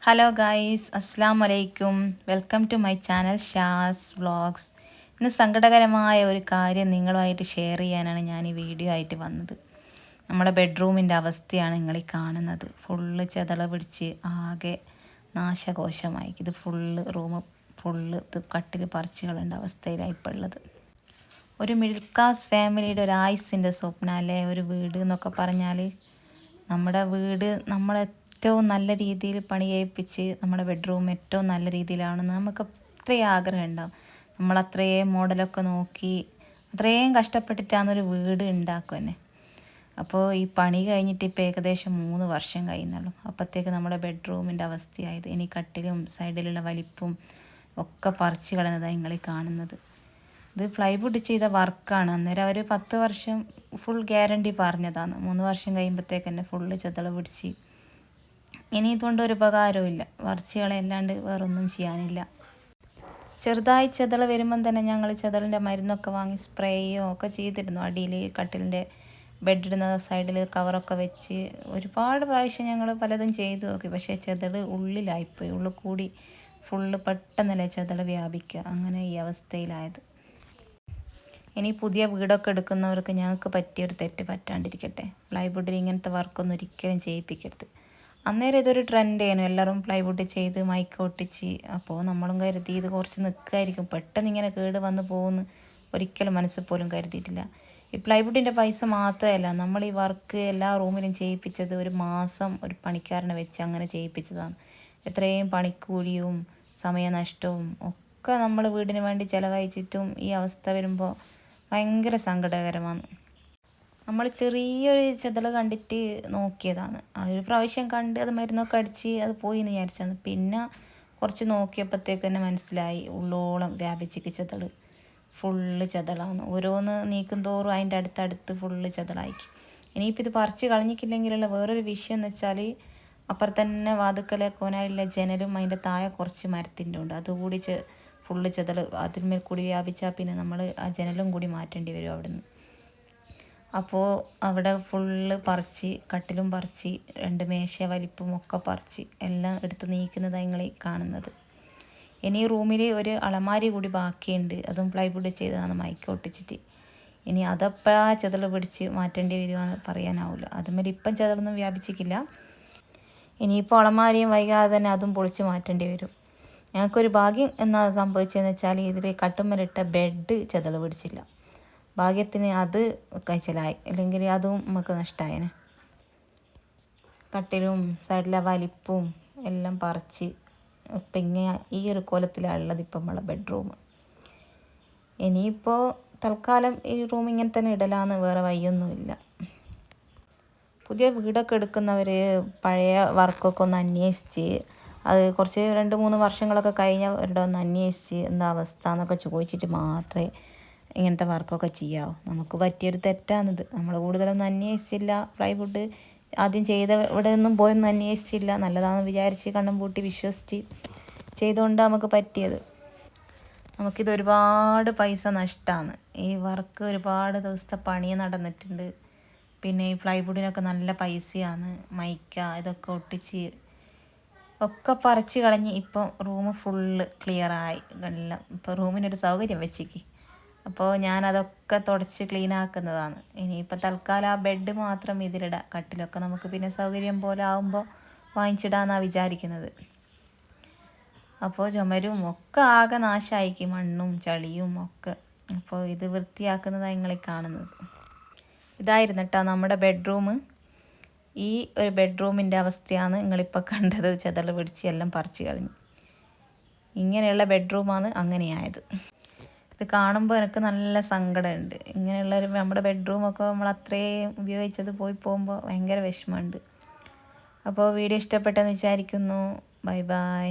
Hello guys, അസ്സാം വലൈക്കും. Welcome to my channel Shaz vlogs. ഇന്ന് സങ്കടകരമായ ഒരു കാര്യം നിങ്ങളുമായിട്ട് ഷെയർ ചെയ്യാനാണ് ഞാൻ ഈ വീഡിയോ ആയിട്ട് വന്നത്. നമ്മുടെ ബെഡ്റൂമിൻ്റെ അവസ്ഥയാണ് നിങ്ങൾ ഈ കാണുന്നത്. ഫുള്ള് ചെതള പിടിച്ച് ആകെ നാശകോശമായി. ഇത് റൂം ഫുള്ള് കട്ടിൽ പറിച്ചുകളുടെ അവസ്ഥയിലാണ് ഇപ്പോൾ ഉള്ളത്. ഒരു മിഡിൽ ക്ലാസ് ഫാമിലിയുടെ ഒരു ആയുസിൻ്റെ സ്വപ്നം അല്ലേ ഒരു വീട് എന്നൊക്കെ പറഞ്ഞാൽ. നമ്മുടെ വീട് ഏറ്റവും നല്ല രീതിയിൽ പണി കഴിപ്പിച്ച് നമ്മുടെ ബെഡ്റൂം ഏറ്റവും നല്ല രീതിയിലാണെന്ന് നമുക്ക് അത്രയും ആഗ്രഹം ഉണ്ടാവും. നമ്മളത്രയും മോഡലൊക്കെ നോക്കി അത്രയും കഷ്ടപ്പെട്ടിട്ടാണ് ഒരു വീട് ഉണ്ടാക്കുക തന്നെ. അപ്പോൾ ഈ പണി കഴിഞ്ഞിട്ട് ഇപ്പോൾ ഏകദേശം 3 വർഷം കഴിയുന്നുള്ളൂ. അപ്പോഴത്തേക്ക് നമ്മുടെ ബെഡ്റൂമിൻ്റെ അവസ്ഥയായത്. ഇനി കട്ടിലും സൈഡിലുള്ള വലിപ്പും ഒക്കെ പറിച്ച് കളയുന്നതാണ് നിങ്ങൾ കാണുന്നത്. ഇത് പ്ലൈവുഡ് ചെയ്ത വർക്കാണ്. അന്നേരം അവർ 10 വർഷം ഫുൾ ഗ്യാരണ്ടി പറഞ്ഞതാണ്. 3 വർഷം കഴിയുമ്പോഴത്തേക്ക് തന്നെ ഫുള്ള് ചെതള പിടിച്ച് ഇനി ഇതുകൊണ്ട് ഒരു ഉപകാരവും ഇല്ല. വറച്ചുകളല്ലാണ്ട് വേറൊന്നും ചെയ്യാനില്ല. ചെറുതായി ചെതള വരുമ്പം തന്നെ ഞങ്ങൾ ചെതളിൻ്റെ മരുന്നൊക്കെ വാങ്ങി സ്പ്രേയോ ഒക്കെ ചെയ്തിരുന്നു. അടിയിൽ കട്ടിലിൻ്റെ ബെഡിടുന്ന സൈഡിൽ കവറൊക്കെ വെച്ച് ഒരുപാട് പ്രാവശ്യം ഞങ്ങൾ പലതും ചെയ്തു നോക്കി. പക്ഷേ ചെതള് ഉള്ളിലായിപ്പോയി. ഉള്ളിൽ കൂടി ഫുള്ള് പെട്ടെന്നല്ലേ ചെതള് വ്യാപിക്കുക. അങ്ങനെ ഈ അവസ്ഥയിലായത്. ഇനി പുതിയ വീടൊക്കെ എടുക്കുന്നവർക്ക് ഞങ്ങൾക്ക് പറ്റിയൊരു തെറ്റ് പറ്റാണ്ടിരിക്കട്ടെ. പ്ലൈവുഡിൽ ഇങ്ങനത്തെ വർക്കൊന്നും ഒരിക്കലും ചെയ്യിപ്പിക്കരുത്. അന്നേരം ഇതൊരു ട്രെൻഡായിരുന്നു. എല്ലാവരും പ്ലൈവുഡ് ചെയ്ത് മൈക്ക് ഒട്ടിച്ച്. അപ്പോൾ നമ്മളും കരുതി ഇത് കുറച്ച് നിൽക്കുമായിരിക്കും, പെട്ടെന്ന് ഇങ്ങനെ കേട് വന്ന് പോകുമെന്ന് ഒരിക്കലും മനസ്സിൽ പോലും കരുതിയിട്ടില്ല. ഈ പ്ലൈവുഡിൻ്റെ പൈസ മാത്രമല്ല, നമ്മൾ ഈ വർക്ക് എല്ലാ റൂമിലും ചെയ്യിപ്പിച്ചത് ഒരു മാസം ഒരു പണിക്കാരനെ വെച്ച് അങ്ങനെ ചെയ്യിപ്പിച്ചതാണ്. എത്രയും പണിക്കൂലിയും സമയനഷ്ടവും ഒക്കെ നമ്മൾ വീടിന് വേണ്ടി ചിലവഴിച്ചിട്ടും ഈ അവസ്ഥ വരുമ്പോൾ ഭയങ്കര സങ്കടകരമാണ്. നമ്മൾ ചെറിയൊരു ചെതള് കണ്ടിട്ട് നോക്കിയതാണ്. ആ ഒരു പ്രാവശ്യം കണ്ട് അത് മരുന്നൊക്കെ അടിച്ച് അത് പോയി എന്ന് വിചാരിച്ചത്. പിന്നെ കുറച്ച് നോക്കിയപ്പോഴത്തേക്ക് തന്നെ മനസ്സിലായി ഉള്ളോളം വ്യാപിച്ചിക്ക് ചെതള്. ഫുള്ള് ചെതളാണ്. ഓരോന്ന് നീക്കും തോറും അതിൻ്റെ അടുത്തടുത്ത് ഫുള്ള് ചെതളായിക്ക്. ഇനിയിപ്പോൾ ഇത് പറിച്ച് കളഞ്ഞിട്ടില്ലെങ്കിലുള്ള വേറൊരു വിഷയം എന്ന് വെച്ചാൽ, അപ്പുറത്തന്നെ വാതുക്കലെ കോനാലിലെ ജനലും അതിൻ്റെ താഴെ കുറച്ച് മരത്തിൻ്റെ ഉണ്ട്. അതുകൂടി ഫുള്ള് ചെതള് അതിന്മേൽ കൂടി വ്യാപിച്ചാൽ പിന്നെ നമ്മൾ ആ ജനലും കൂടി മാറ്റേണ്ടി വരും അവിടുന്ന്. അപ്പോൾ അവിടെ ഫുള്ള് പറിച്ച്, കട്ടിലും പറിച്ച്, 2 മേശ വലിപ്പും ഒക്കെ പറിച്ച് എല്ലാം എടുത്ത് നീക്കുന്നതാണ് നിങ്ങൾ കാണുന്നത്. ഇനി റൂമിൽ ഒരു അലമാരി കൂടി ബാക്കിയുണ്ട്. അതും പ്ലൈവുഡ് ചെയ്തതാണ് മൈക്ക് ഒട്ടിച്ചിട്ട്. ഇനി അതെപ്പോഴാ ചെതള് പിടിച്ച് മാറ്റേണ്ടി വരുമെന്ന് പറയാനാവില്ല. അതുമാതിരി ഇപ്പം ചെതളൊന്നും വ്യാപിച്ചിട്ടില്ല. ഇനിയിപ്പോൾ അലമാരിയും വൈകാതെ തന്നെ അതും പൊളിച്ച് മാറ്റേണ്ടി വരും. ഞങ്ങൾക്കൊരു ഭാഗ്യം എന്നാ സംഭവിച്ചതെന്ന് വെച്ചാൽ, ഇതിൽ കട്ടുമ്മലിട്ട ബെഡ് ചെതള് പിടിച്ചില്ല. ഭാഗ്യത്തിന് അത് കഴിച്ചലായി, അല്ലെങ്കിൽ അതും നമുക്ക് നഷ്ടമായേനെ. കട്ടിലും സൈഡിലെ വലിപ്പും എല്ലാം പറിച്ച് ഇപ്പം ഇങ്ങനെ ഈ ഒരു കോലത്തിലാണ് ഉള്ളത് ഇപ്പം നമ്മളെ ബെഡ്റൂം. ഇനിയിപ്പോൾ തൽക്കാലം ഈ റൂം ഇങ്ങനെ തന്നെ ഇടലാന്ന്, വേറെ വഴിയൊന്നുമില്ല. പുതിയ വീടൊക്കെ എടുക്കുന്നവർ പഴയ വർക്കൊക്കെ ഒന്ന് അന്വേഷിച്ച്, അത് കുറച്ച് 2-3 വർഷങ്ങളൊക്കെ കഴിഞ്ഞവരുടെ ഒന്ന് അന്വേഷിച്ച് എന്താ അവസ്ഥ എന്നൊക്കെ ചോദിച്ചിട്ട് മാത്രമേ ഇങ്ങനത്തെ വർക്കൊക്കെ ചെയ്യാവൂ. നമുക്ക് പറ്റിയൊരു തെറ്റാണിത്. നമ്മൾ കൂടുതലൊന്നും അന്വേഷിച്ചില്ല. പ്ലൈവുഡ് ആദ്യം ചെയ്ത ഇവിടെ ഒന്നും പോയൊന്നും അന്വേഷിച്ചില്ല. നല്ലതാണെന്ന് വിചാരിച്ച് കണ്ണും പൂട്ടി വിശ്വസിച്ച് ചെയ്തുകൊണ്ട് നമുക്ക് പറ്റിയത്. നമുക്കിത് ഒരുപാട് പൈസ നഷ്ടമാണ്. ഈ വർക്ക് ഒരുപാട് ദിവസത്തെ പണി നടന്നിട്ടുണ്ട്. പിന്നെ ഈ പ്ലൈവുഡിനൊക്കെ നല്ല പൈസയാണ്. മൈക്ക ഇതൊക്കെ ഒട്ടിച്ച് ഒക്കെ പറിച്ച് കളഞ്ഞ് ഇപ്പം റൂം ഫുള്ള് ക്ലിയറായി. എല്ലാം ഇപ്പോൾ റൂമിനൊരു സൗകര്യം വെച്ചിക്ക്. അപ്പോൾ ഞാനതൊക്കെ തുടച്ച് ക്ലീനാക്കുന്നതാണ്. ഇനിയിപ്പോൾ തൽക്കാലം ആ ബെഡ് മാത്രം ഇതിലിടാം. കട്ടിലൊക്കെ നമുക്ക് പിന്നെ സൗകര്യം പോലെ ആകുമ്പോൾ വാങ്ങിച്ചിടാമെന്നാണ് വിചാരിക്കുന്നത്. അപ്പോൾ ചുമരും ഒക്കെ ആകെ നാശമായിക്ക്, മണ്ണും ചളിയും ഒക്കെ. അപ്പോൾ ഇത് വൃത്തിയാക്കുന്നതാണ് നിങ്ങളീ കാണുന്നത്. ഇതായിരുന്നു കേട്ടോ നമ്മുടെ ബെഡ്റൂം. ഈ ഒരു ബെഡ്റൂമിൻ്റെ അവസ്ഥയാണ് നിങ്ങളിപ്പോൾ കണ്ടത്. ചെതള് പിടിച്ച് എല്ലാം പറിച്ച് കളഞ്ഞു. ഇങ്ങനെയുള്ള ബെഡ്റൂമാണ് അങ്ങനെയായത്. ഇത് കാണുമ്പോൾ എനിക്ക് നല്ല സങ്കടമുണ്ട്. ഇങ്ങനെയുള്ളൊരു നമ്മുടെ ബെഡ്റൂമൊക്കെ നമ്മൾ അത്രയും ഉപയോഗിച്ചത് പോയി പോകുമ്പോൾ ഭയങ്കര വിഷമമുണ്ട്. അപ്പോൾ വീഡിയോ ഇഷ്ടപ്പെട്ടെന്ന് വിചാരിക്കുന്നു. Bye bye.